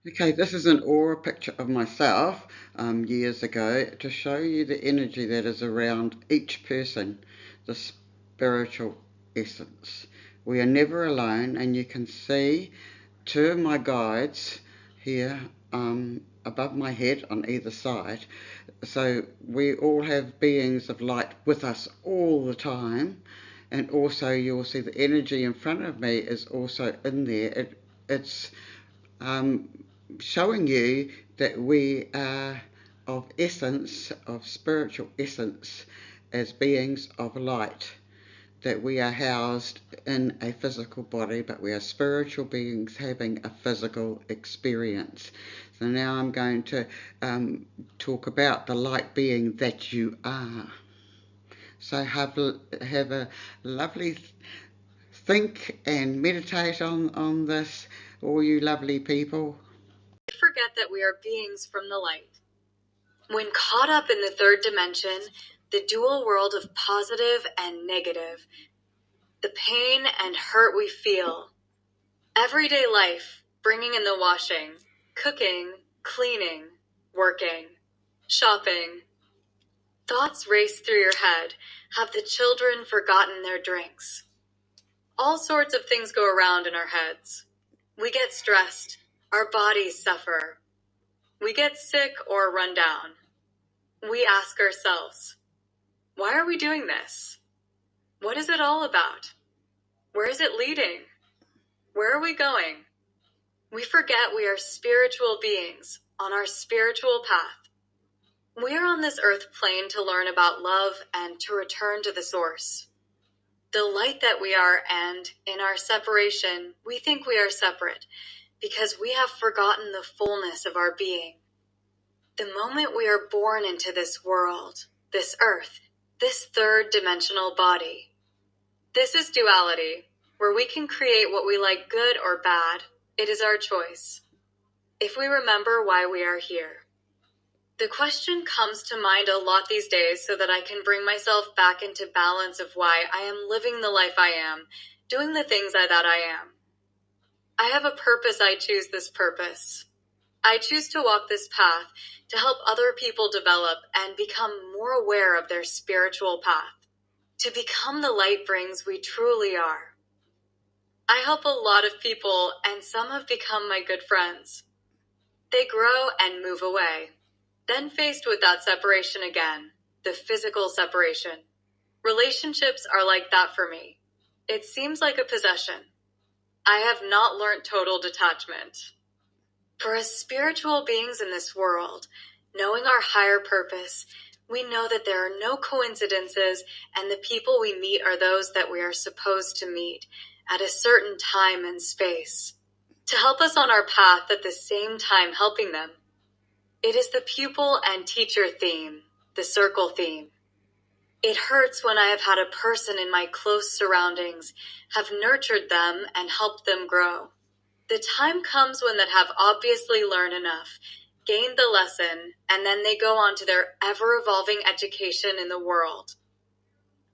Okay, this is an aura picture of myself years ago to show you the energy that is around each person, the spiritual essence. We are never alone, and you can see two of my guides here above my head on either side. So we all have beings of light with us all the time, and also you'll see the energy in front of me is also in there. It's um, showing you that we are of essence, of spiritual essence, as beings of light, that we are housed in a physical body, but we are spiritual beings having a physical experience. So now I'm going to talk about the light being that you are. So have a lovely think and meditate on this, all you lovely people. Forget that we are beings from the light. When caught up in the third dimension, the dual world of positive and negative, the pain and hurt we feel, everyday life, bringing in the washing, cooking, cleaning, working, shopping. Thoughts race through your head. Have the children forgotten their drinks? All sorts of things go around in our heads. We get stressed. Our bodies suffer. We get sick or run down. We ask ourselves, why are we doing this? What is it all about? Where is it leading? Where are we going? We forget we are spiritual beings on our spiritual path. We are on this earth plane to learn about love and to return to the source. The light that we are, and in our separation, we think we are separate because we have forgotten the fullness of our being. The moment we are born into this world, this earth, this third dimensional body, this is duality, where we can create what we like, good or bad. It is our choice. If we remember why we are here. The question comes to mind a lot these days so that I can bring myself back into balance of why I am living the life I am, doing the things that I am. I have a purpose. I choose this purpose. I choose to walk this path to help other people develop and become more aware of their spiritual path. To become the light brings we truly are. I help a lot of people, and some have become my good friends. They grow and move away. Then faced with that separation again, the physical separation. Relationships are like that for me. It seems like a possession. I have not learned total detachment. For as spiritual beings in this world, knowing our higher purpose, we know that there are no coincidences, and the people we meet are those that we are supposed to meet at a certain time and space, to help us on our path at the same time helping them. It is the pupil and teacher theme, the circle theme. It hurts when I have had a person in my close surroundings, have nurtured them and helped them grow. The time comes when that have obviously learned enough, gained the lesson, and then they go on to their ever-evolving education in the world.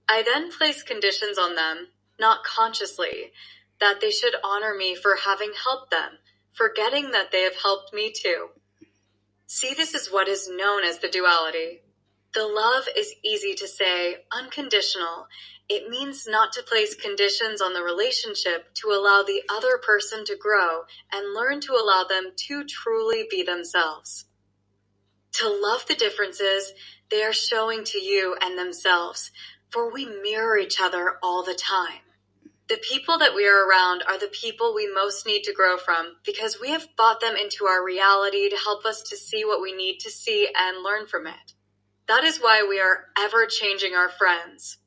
I then place conditions on them, not consciously, that they should honor me for having helped them, forgetting that they have helped me too. See, this is what is known as the duality. The love is easy to say, unconditional. It means not to place conditions on the relationship to allow the other person to grow and learn to allow them to truly be themselves. To love the differences they are showing to you and themselves, for we mirror each other all the time. The people that we are around are the people we most need to grow from because we have brought them into our reality to help us to see what we need to see and learn from it. That is why we are ever changing our friends.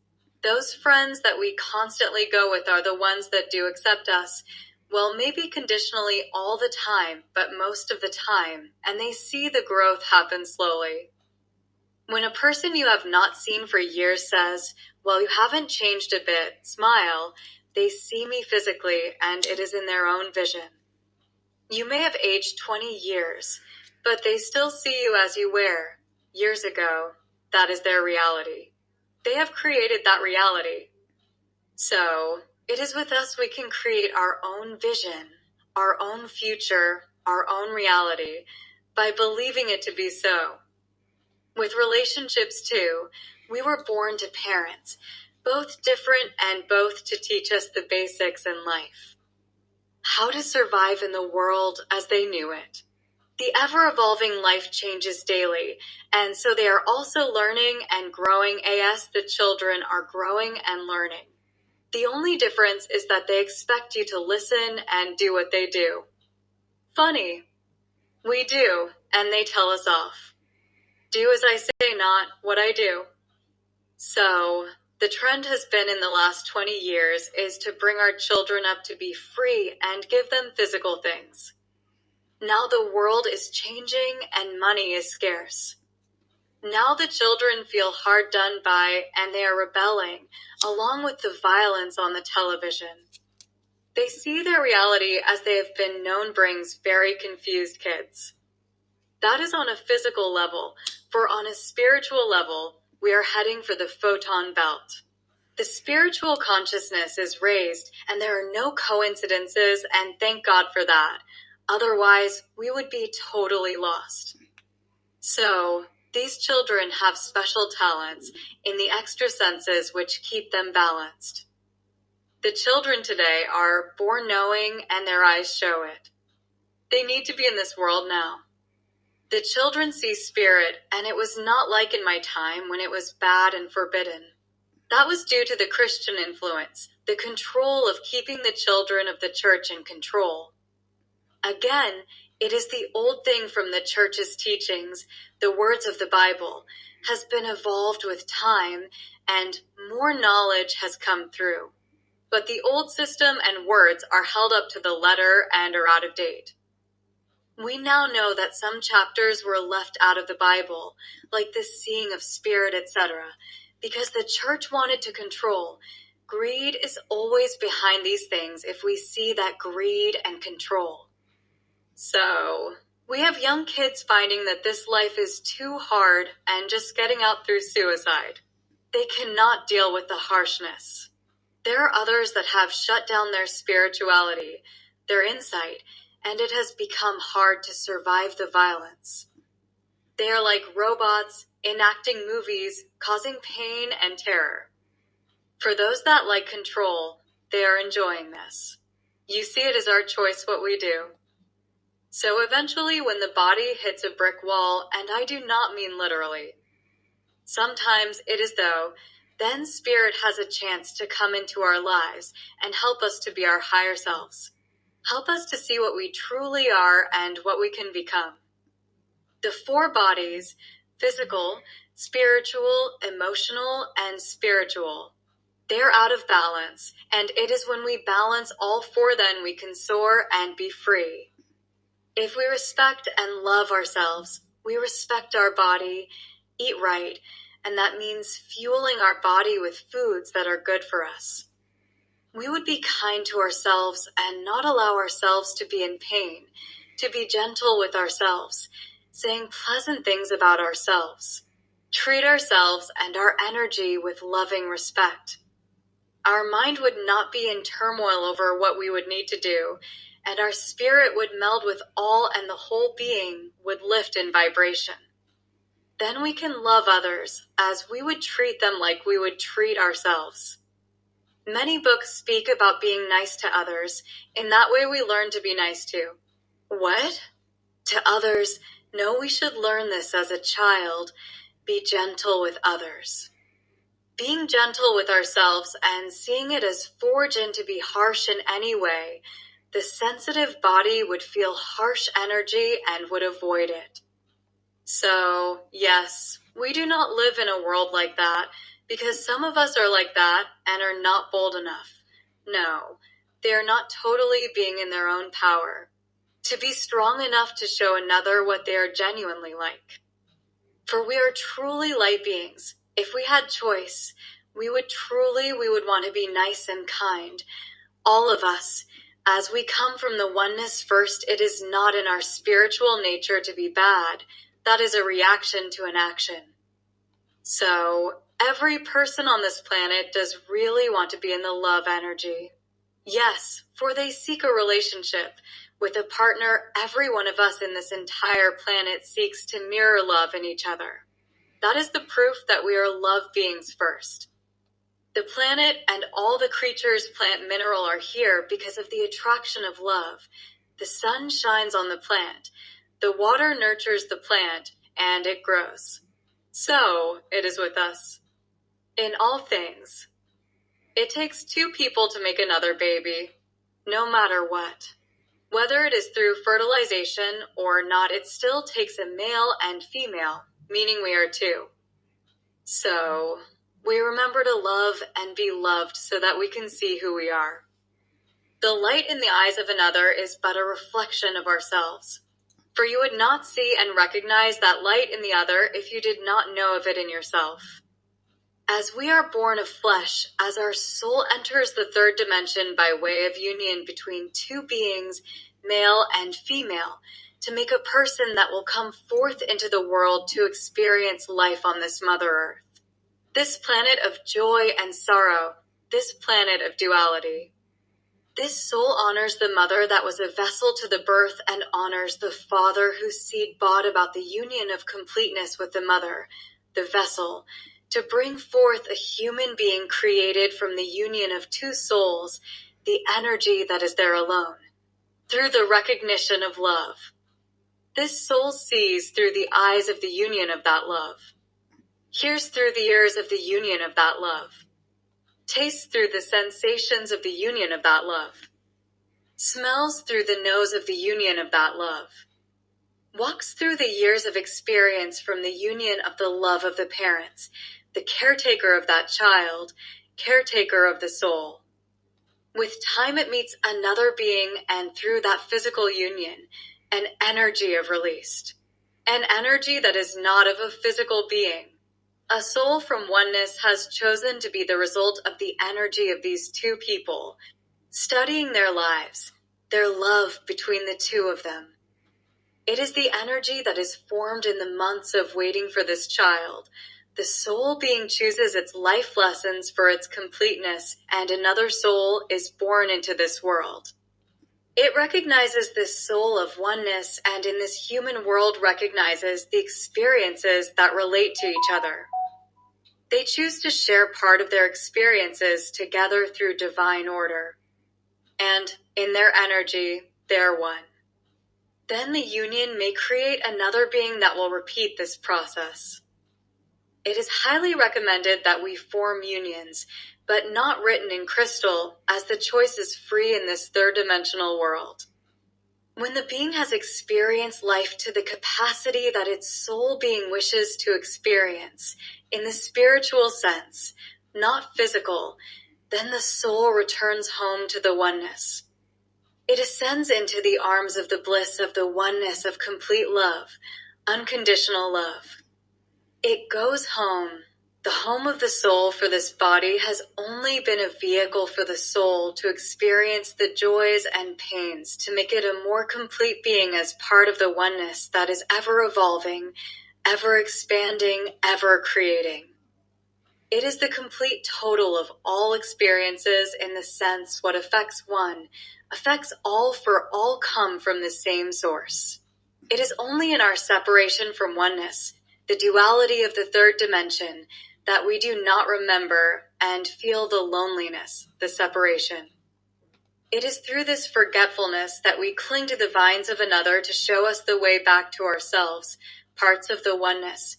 Those friends that we constantly go with are the ones that do accept us. Well, maybe conditionally all the time, but most of the time, and they see the growth happen slowly. When a person you have not seen for years says, well, you haven't changed a bit, smile, they see me physically and it is in their own vision. You may have aged 20 years, but they still see you as you were years ago. That is their reality. They have created that reality. So, it is with us we can create our own vision, our own future, our own reality by believing it to be so. With relationships too, we were born to parents, both different and both to teach us the basics in life. How to survive in the world as they knew it. The ever-evolving life changes daily, and so they are also learning and growing as the children are growing and learning. The only difference is that they expect you to listen and do what they do. Funny. We do, and they tell us off. Do as I say, not what I do. So, the trend has been in the last 20 years is to bring our children up to be free and give them physical things. Now the world is changing and money is scarce. Now the children feel hard done by and they are rebelling, along with the violence on the television. They see their reality as they have been known brings very confused kids. That is on a physical level, for on a spiritual level, we are heading for the photon belt. The spiritual consciousness is raised, and there are no coincidences, and thank God for that. Otherwise, we would be totally lost. So, these children have special talents in the extra senses which keep them balanced. The children today are born knowing, and their eyes show it. They need to be in this world now. The children see spirit, and it was not like in my time when it was bad and forbidden. That was due to the Christian influence, the control of keeping the children of the church in control. Again, it is the old thing from the church's teachings, the words of the Bible, has been evolved with time, and more knowledge has come through. But the old system and words are held up to the letter and are out of date. We now know that some chapters were left out of the Bible, like the seeing of spirit, etc., because the church wanted to control. Greed is always behind these things if we see that greed and control. So, we have young kids finding that this life is too hard and just getting out through suicide. They cannot deal with the harshness. There are others that have shut down their spirituality, their insight, and it has become hard to survive the violence. They are like robots, enacting movies, causing pain and terror. For those that like control, they are enjoying this. You see it as our choice what we do. So eventually when the body hits a brick wall, and I do not mean literally, sometimes it is though, then spirit has a chance to come into our lives and help us to be our higher selves. Help us to see what we truly are and what we can become. The four bodies, physical, spiritual, emotional, and spiritual, they're out of balance, and it is when we balance all four then we can soar and be free. If we respect and love ourselves, we respect our body, eat right, and that means fueling our body with foods that are good for us. We would be kind to ourselves and not allow ourselves to be in pain, to be gentle with ourselves, saying pleasant things about ourselves. Treat ourselves and our energy with loving respect. Our mind would not be in turmoil over what we would need to do, and our spirit would meld with all and the whole being would lift in vibration. Then we can love others as we would treat them like we would treat ourselves. Many books speak about being nice to others. In that way we learn to be nice too. What? To others? No, we should learn this as a child. Be gentle with others. Being gentle with ourselves and seeing it as forged to be harsh in any way, the sensitive body would feel harsh energy and would avoid it. So, yes, we do not live in a world like that, because some of us are like that and are not bold enough. No, they are not totally being in their own power, to be strong enough to show another what they are genuinely like. For we are truly light beings. If we had choice, we would want to be nice and kind. All of us, as we come from the oneness first, it is not in our spiritual nature to be bad. That is a reaction to an action. So, every person on this planet does really want to be in the love energy. Yes, for they seek a relationship, With a partner, every one of us in this entire planet seeks to mirror love in each other. That is the proof that we are love beings first. The planet and all the creatures, plant, mineral are here because of the attraction of love. The sun shines on the plant. The water nurtures the plant, and it grows. So it is with us. In all things, it takes two people to make another baby, no matter what. Whether it is through fertilization or not, it still takes a male and female, meaning we are two. So, we remember to love and be loved so that we can see who we are. The light in the eyes of another is but a reflection of ourselves. For you would not see and recognize that light in the other if you did not know of it in yourself. As we are born of flesh, as our soul enters the third dimension by way of union between two beings, male and female, to make a person that will come forth into the world to experience life on this Mother Earth. This planet of joy and sorrow, this planet of duality. This soul honors the mother that was a vessel to the birth and honors the father whose seed brought about the union of completeness with the mother, the vessel, to bring forth a human being created from the union of two souls, the energy that is there alone, through the recognition of love. This soul sees through the eyes of the union of that love, hears through the ears of the union of that love, tastes through the sensations of the union of that love, smells through the nose of the union of that love, walks through the years of experience from the union of the love of the parents, the caretaker of that child, caretaker of the soul. With time it meets another being, and through that physical union, an energy of released. An energy that is not of a physical being. A soul from oneness has chosen to be the result of the energy of these two people, studying their lives, their love between the two of them. It is the energy that is formed in the months of waiting for this child. The soul being chooses its life lessons for its completeness, and another soul is born into this world. It recognizes this soul of oneness, and in this human world recognizes the experiences that relate to each other. They choose to share part of their experiences together through divine order. And in their energy, they're one. Then the union may create another being that will repeat this process. It is highly recommended that we form unions, but not written in crystal, as the choice is free in this third-dimensional world. When the being has experienced life to the capacity that its soul being wishes to experience, in the spiritual sense, not physical, then the soul returns home to the oneness. It ascends into the arms of the bliss of the oneness of complete love, unconditional love. It goes home. The home of the soul for this body has only been a vehicle for the soul to experience the joys and pains, to make it a more complete being as part of the oneness that is ever evolving, ever expanding, ever creating. It is the complete total of all experiences in the sense what affects one, affects all, for all come from the same source. It is only in our separation from oneness, the duality of the third dimension, that we do not remember and feel the loneliness, the separation. It is through this forgetfulness that we cling to the vines of another to show us the way back to ourselves, parts of the oneness.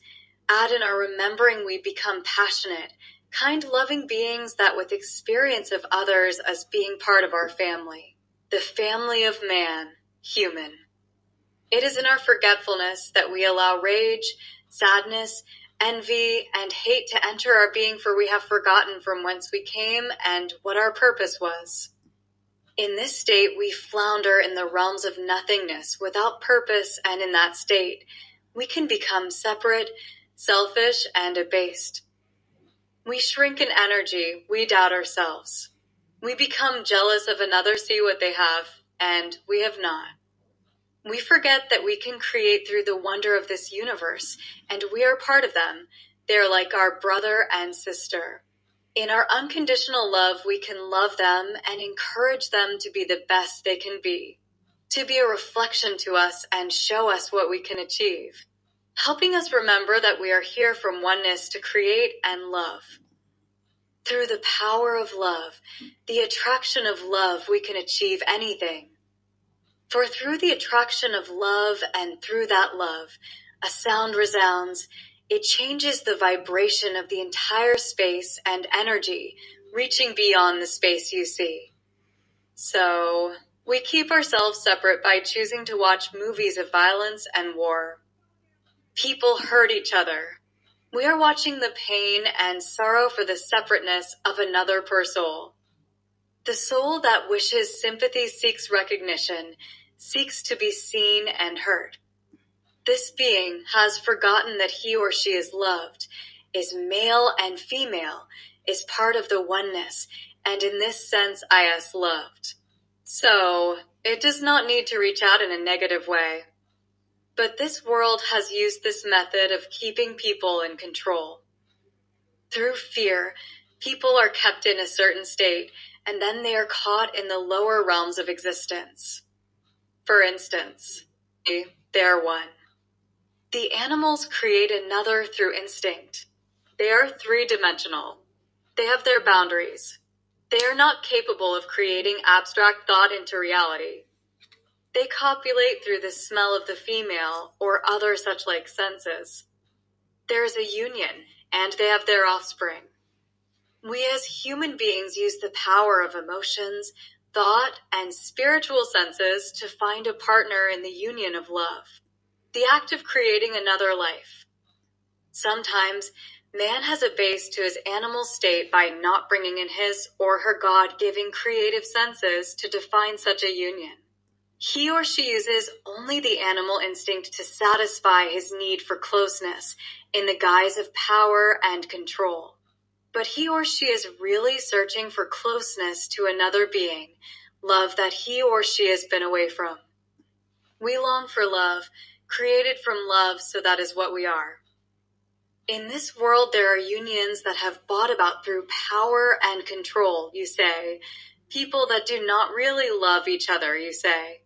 Add in our remembering we become passionate, kind, loving beings that with experience of others as being part of our family, the family of man, human. It is in our forgetfulness that we allow rage, sadness, envy, and hate to enter our being, for we have forgotten from whence we came and what our purpose was. In this state, we flounder in the realms of nothingness without purpose, and in that state, we can become separate, selfish, and abased. We shrink in energy, we doubt ourselves. We become jealous of another, see what they have, and we have not. We forget that we can create through the wonder of this universe, and we are part of them. They are like our brother and sister. In our unconditional love, we can love them and encourage them to be the best they can be. to be a reflection to us and show us what we can achieve, helping us remember that we are here from oneness to create and love. Through the power of love, the attraction of love, we can achieve anything. For through the attraction of love and through that love, a sound resounds. It changes the vibration of the entire space and energy, reaching beyond the space you see. So, we keep ourselves separate by choosing to watch movies of violence and war. People hurt each other. We are watching the pain and sorrow for the separateness of another per soul. The soul that wishes sympathy seeks recognition, seeks to be seen and heard. This being has forgotten that he or she is loved, is male and female, is part of the oneness, and in this sense is loved. So, it does not need to reach out in a negative way. But this world has used this method of keeping people in control. Through fear, people are kept in a certain state, and then they are caught in the lower realms of existence. For instance, they're one. The animals create another through instinct. They are three-dimensional. They have their boundaries. They are not capable of creating abstract thought into reality. They copulate through the smell of the female or other such like senses. There is a union, and they have their offspring. We as human beings use the power of emotions, thought, and spiritual senses to find a partner in the union of love, the act of creating another life. Sometimes, man has a base to his animal state by not bringing in his or her God-giving creative senses to define such a union. He or she uses only the animal instinct to satisfy his need for closeness in the guise of power and control. But he or she is really searching for closeness to another being, love that he or she has been away from. We long for love, created from love, so that is what we are. In this world, there are unions that have brought about through power and control, you say. People that do not really love each other, you say.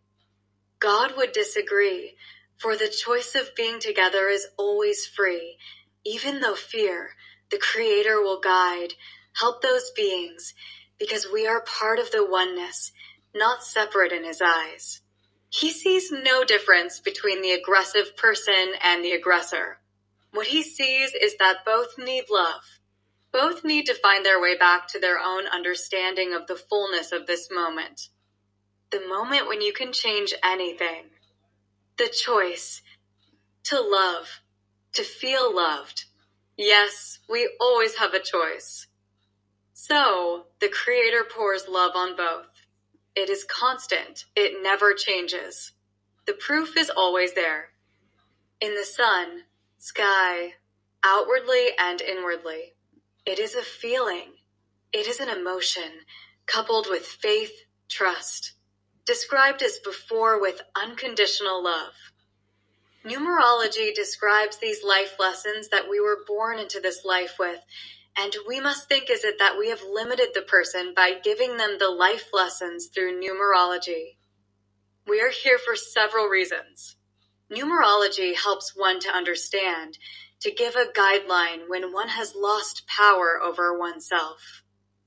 God would disagree, for the choice of being together is always free, even though fear, the Creator will guide, help those beings, because we are part of the oneness, not separate in his eyes. He sees no difference between the aggressive person and the aggressor. What he sees is that both need love. Both need to find their way back to their own understanding of the fullness of this moment. The moment when you can change anything. The choice to love, to feel loved. Yes, we always have a choice. So, the Creator pours love on both. It is constant. It never changes. The proof is always there. In the sun, sky, outwardly and inwardly. It is a feeling. It is an emotion, coupled with faith, trust. Described as before with unconditional love. Numerology describes these life lessons that we were born into this life with, and we must think is it that we have limited the person by giving them the life lessons through numerology. We are here for several reasons. Numerology helps one to understand, to give a guideline when one has lost power over oneself.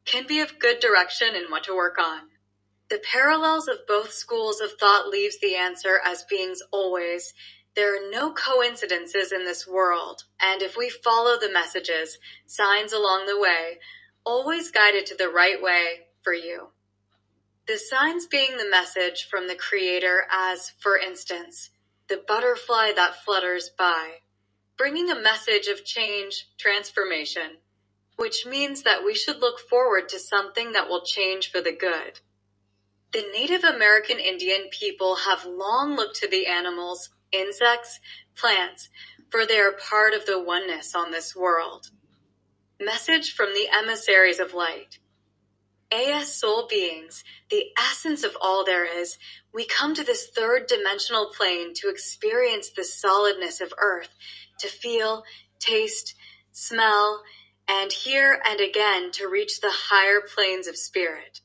Can be of good direction in what to work on. The parallels of both schools of thought leaves the answer as beings always. There are no coincidences in this world, and if we follow the messages, signs along the way, always guided to the right way for you. The signs being the message from the Creator as, for instance, the butterfly that flutters by, bringing a message of change, transformation, which means that we should look forward to something that will change for the good. The Native American Indian people have long looked to the animals, insects, plants, for they are part of the oneness on this world. Message from the emissaries of light. As soul beings, the essence of all there is, we come to this third dimensional plane to experience the solidness of earth, to feel, taste, smell, and hear and again to reach the higher planes of spirit.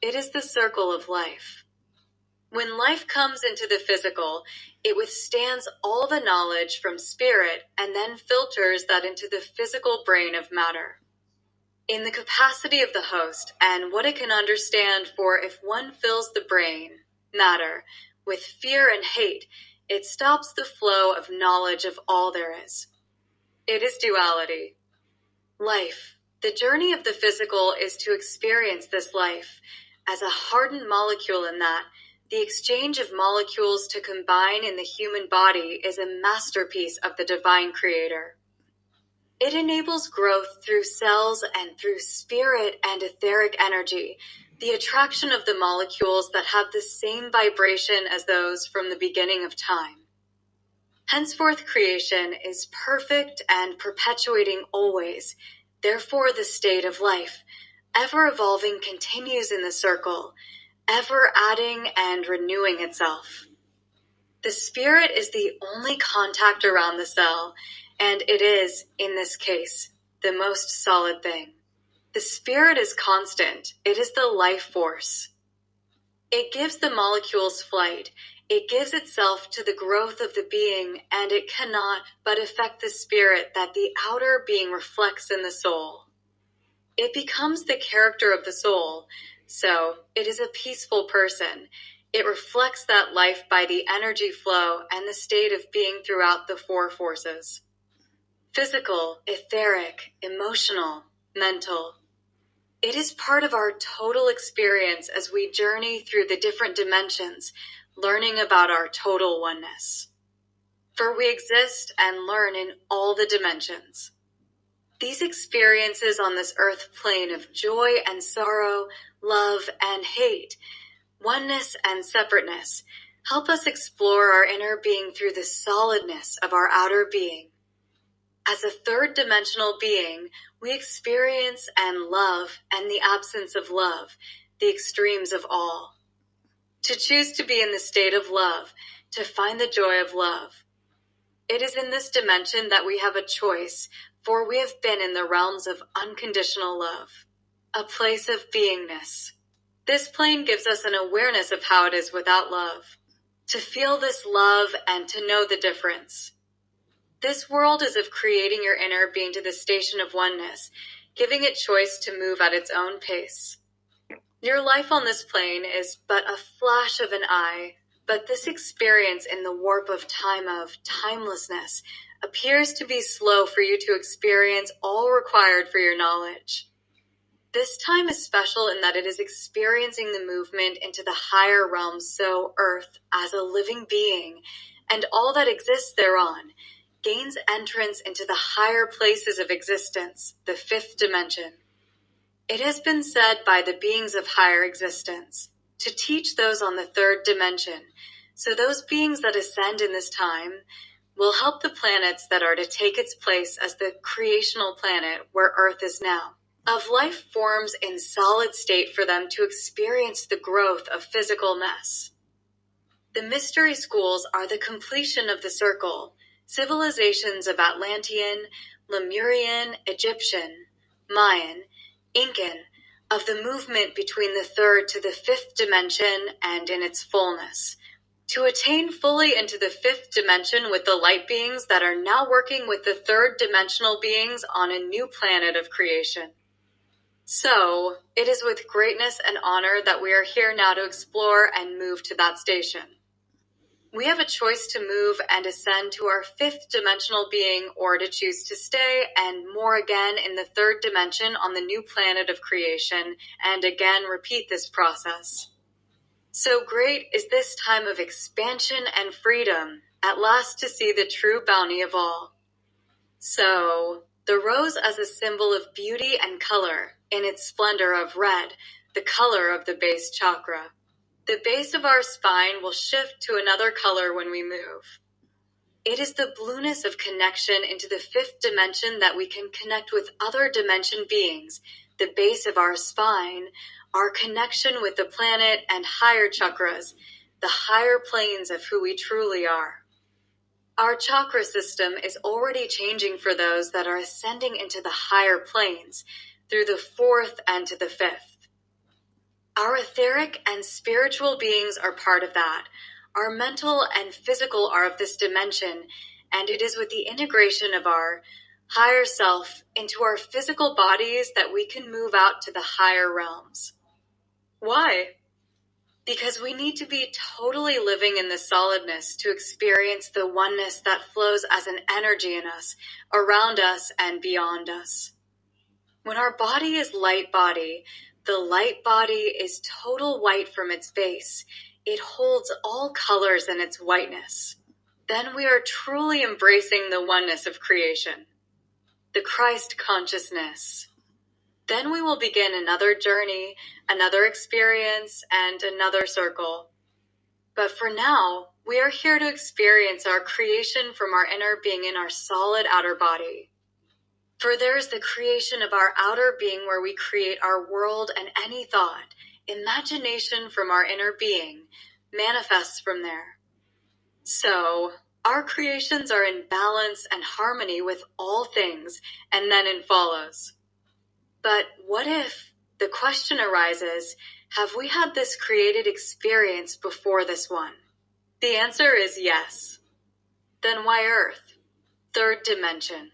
It is the circle of life. When life comes into the physical, it withstands all the knowledge from spirit and then filters that into the physical brain of matter. In the capacity of the host and what it can understand, for if one fills the brain, matter, with fear and hate, it stops the flow of knowledge of all there is. It is duality. Life. The journey of the physical is to experience this life as a hardened molecule, in that the exchange of molecules to combine in the human body is a masterpiece of the divine creator. It enables growth through cells and through spirit and etheric energy, the attraction of the molecules that have the same vibration as those from the beginning of time. Henceforth creation is perfect and perpetuating always. Therefore the state of life, ever evolving, continues in the circle, ever adding and renewing itself. The spirit is the only contact around the cell, and it is, in this case, the most solid thing. The spirit is constant. It is the life force. It gives the molecules flight. It gives itself to the growth of the being, and it cannot but affect the spirit that the outer being reflects in the soul. It becomes the character of the soul, so it is a peaceful person. It reflects that life by the energy flow and the state of being throughout the four forces: physical, etheric, emotional, mental. It is part of our total experience as we journey through the different dimensions, learning about our total oneness. For we exist and learn in all the dimensions. These experiences on this earth plane of joy and sorrow, love and hate, oneness and separateness, help us explore our inner being through the solidness of our outer being. As a third dimensional being, we experience and love and the absence of love, the extremes of all. To choose to be in the state of love, to find the joy of love. It is in this dimension that we have a choice, for we have been in the realms of unconditional love, a place of beingness. This plane gives us an awareness of how it is without love, to feel this love and to know the difference. This world is of creating your inner being to the station of oneness, giving it choice to move at its own pace. Your life on this plane is but a flash of an eye, but this experience in the warp of time, of timelessness, appears to be slow for you to experience all required for your knowledge. This time is special in that it is experiencing the movement into the higher realms, so Earth, as a living being, and all that exists thereon, gains entrance into the higher places of existence, the fifth dimension. It has been said by the beings of higher existence to teach those on the third dimension, so those beings that ascend in this time will help the planets that are to take its place as the creational planet where Earth is now, of life forms in solid state for them to experience the growth of physicalness. The mystery schools are the completion of the circle, civilizations of Atlantean, Lemurian, Egyptian, Mayan, Incan, of the movement between the third to the fifth dimension and in its fullness, to attain fully into the fifth dimension with the light beings that are now working with the third dimensional beings on a new planet of creation. So, it is with greatness and honor that we are here now to explore and move to that station. We have a choice to move and ascend to our fifth dimensional being, or to choose to stay and more again in the third dimension on the new planet of creation, and again repeat this process. So great is this time of expansion and freedom, at last to see the true bounty of all. So, the rose as a symbol of beauty and color, in its splendor of red, the color of the base chakra. The base of our spine will shift to another color when we move. It is the blueness of connection into the fifth dimension that we can connect with other dimension beings, the base of our spine, our connection with the planet and higher chakras, the higher planes of who we truly are. Our chakra system is already changing for those that are ascending into the higher planes, through the fourth and to the fifth. Our etheric and spiritual beings are part of that. Our mental and physical are of this dimension, and it is with the integration of our higher self into our physical bodies that we can move out to the higher realms. Why? Because we need to be totally living in the solidness to experience the oneness that flows as an energy in us, around us, and beyond us. When our body is light body, the light body is total white from its base. It holds all colors in its whiteness. Then we are truly embracing the oneness of creation, the Christ consciousness. Then we will begin another journey, another experience, and another circle. But for now, we are here to experience our creation from our inner being in our solid outer body. For there is the creation of our outer being where we create our world, and any thought, imagination from our inner being manifests from there. So, our creations are in balance and harmony with all things, and then it follows. But what if the question arises, have we had this created experience before this one? The answer is yes. Then why Earth? Third dimension.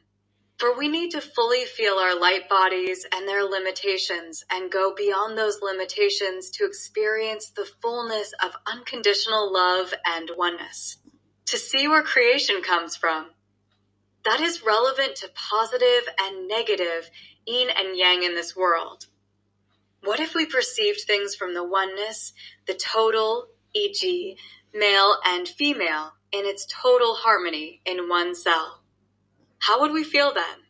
For we need to fully feel our light bodies and their limitations and go beyond those limitations to experience the fullness of unconditional love and oneness. To see where creation comes from. That is relevant to positive and negative yin and yang in this world. What if we perceived things from the oneness, the total, e.g., male and female, in its total harmony in one cell? How would we feel then?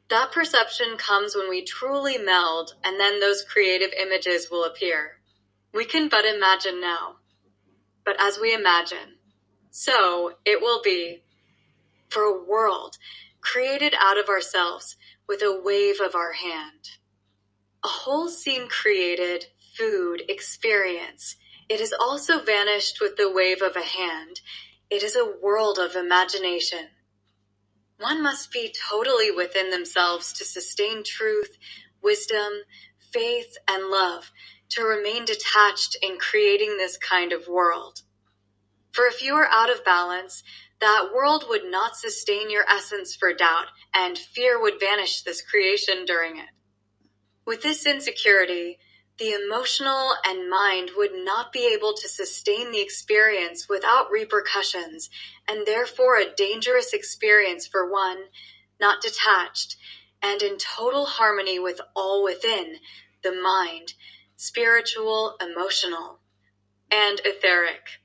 That perception comes when we truly meld, and then those creative images will appear. We can but imagine now. But as we imagine, so it will be. For a world created out of ourselves with a wave of our hand. A whole scene created, food, experience. It is also vanished with the wave of a hand. It is a world of imagination. One must be totally within themselves to sustain truth, wisdom, faith, and love, to remain detached in creating this kind of world. For if you are out of balance, that world would not sustain your essence for doubt, and fear would vanish this creation during it. With this insecurity, the emotional and mind would not be able to sustain the experience without repercussions, and therefore a dangerous experience for one, not detached, and in total harmony with all within, the mind, spiritual, emotional, and etheric.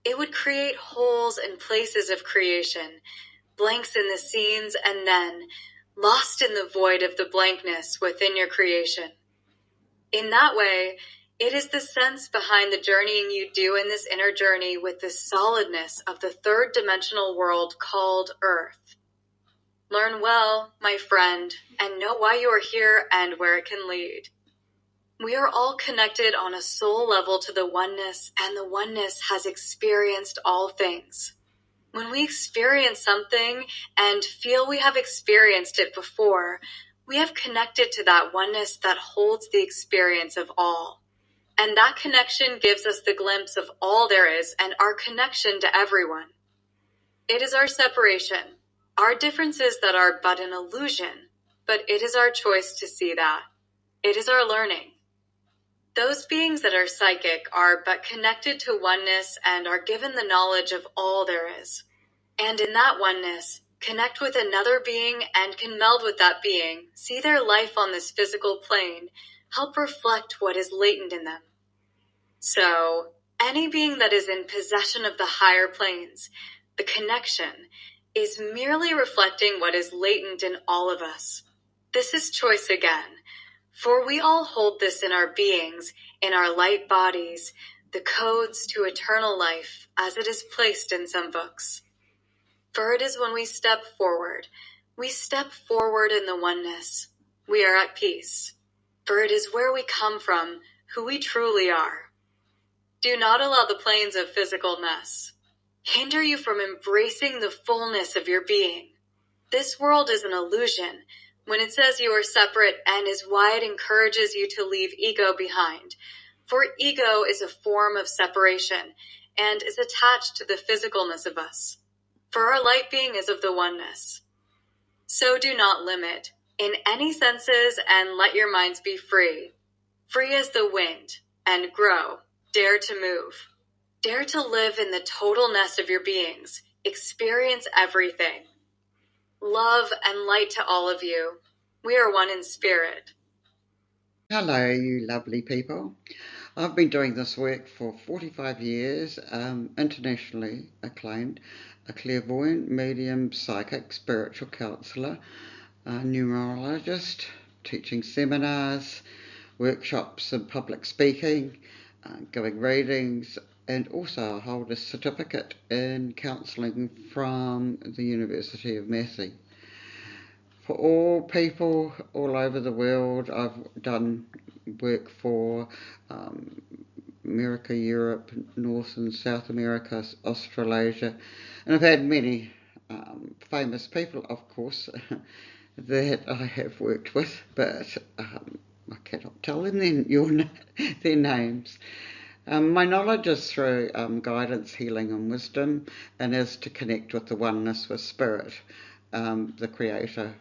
It would create holes and places of creation, blanks in the scenes, and then lost in the void of the blankness within your creation. In that way, it is the sense behind the journeying you do in this inner journey with the solidness of the third dimensional world called Earth. Learn well, my friend, and know why you are here and where it can lead. We are all connected on a soul level to the oneness, and the oneness has experienced all things. When we experience something and feel we have experienced it before, we have connected to that oneness that holds the experience of all. And that connection gives us the glimpse of all there is and our connection to everyone. It is our separation, our differences that are but an illusion, but it is our choice to see that. It is our learning. Those beings that are psychic are but connected to oneness and are given the knowledge of all there is. And in that oneness, connect with another being and can meld with that being, see their life on this physical plane, help reflect what is latent in them. So, any being that is in possession of the higher planes, the connection, is merely reflecting what is latent in all of us. This is choice again, for we all hold this in our beings, in our light bodies, the codes to eternal life, as it is placed in some books. For it is when we step forward in the oneness, we are at peace. For it is where we come from, who we truly are. Do not allow the planes of physicalness hinder you from embracing the fullness of your being. This world is an illusion, when it says you are separate, and is why it encourages you to leave ego behind. For ego is a form of separation and is attached to the physicalness of us. For our light being is of the oneness. So do not limit in any senses, and let your minds be free. Free as the wind, and grow. Dare to move. Dare to live in the totalness of your beings. Experience everything. Love and light to all of you. We are one in spirit. Hello, you lovely people. I've been doing this work for 45 years, internationally acclaimed, a clairvoyant, medium, psychic, spiritual counsellor, a numerologist, teaching seminars, workshops and public speaking, giving readings, and also I hold a certificate in counselling from the University of Massey. For all people all over the world, I've done work for America, Europe, North and South America, Australasia, and I've had many famous people, of course, that I have worked with, but I cannot tell them their names. My knowledge is through guidance, healing, and wisdom, and is to connect with the oneness with spirit, the creator,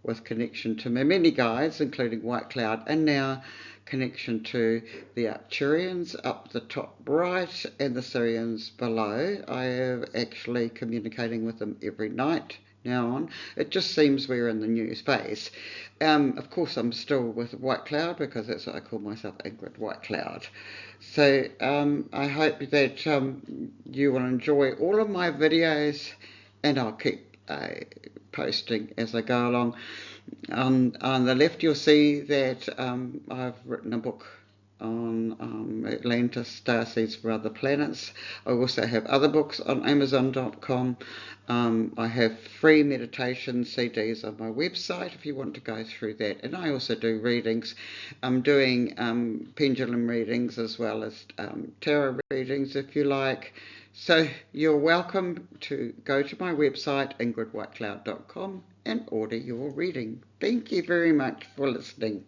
with connection to my many guides, including White Cloud, and now connection to the Arcturians up the top right and the Syrians below. I am actually communicating with them every night now on. It just seems we're in the new space. Of course, I'm still with White Cloud because that's what I call myself, Ingrid White Cloud. So I hope that you will enjoy all of my videos, and I'll keep posting as I go along. On the left, you'll see that I've written a book on Atlantis, starseeds for other planets. I also have other books on Amazon.com. I have free meditation CDs on my website if you want to go through that. And I also do readings. I'm doing pendulum readings as well as tarot readings if you like. So you're welcome to go to my website, ingridwhitecloud.com, and order your reading. Thank you very much for listening.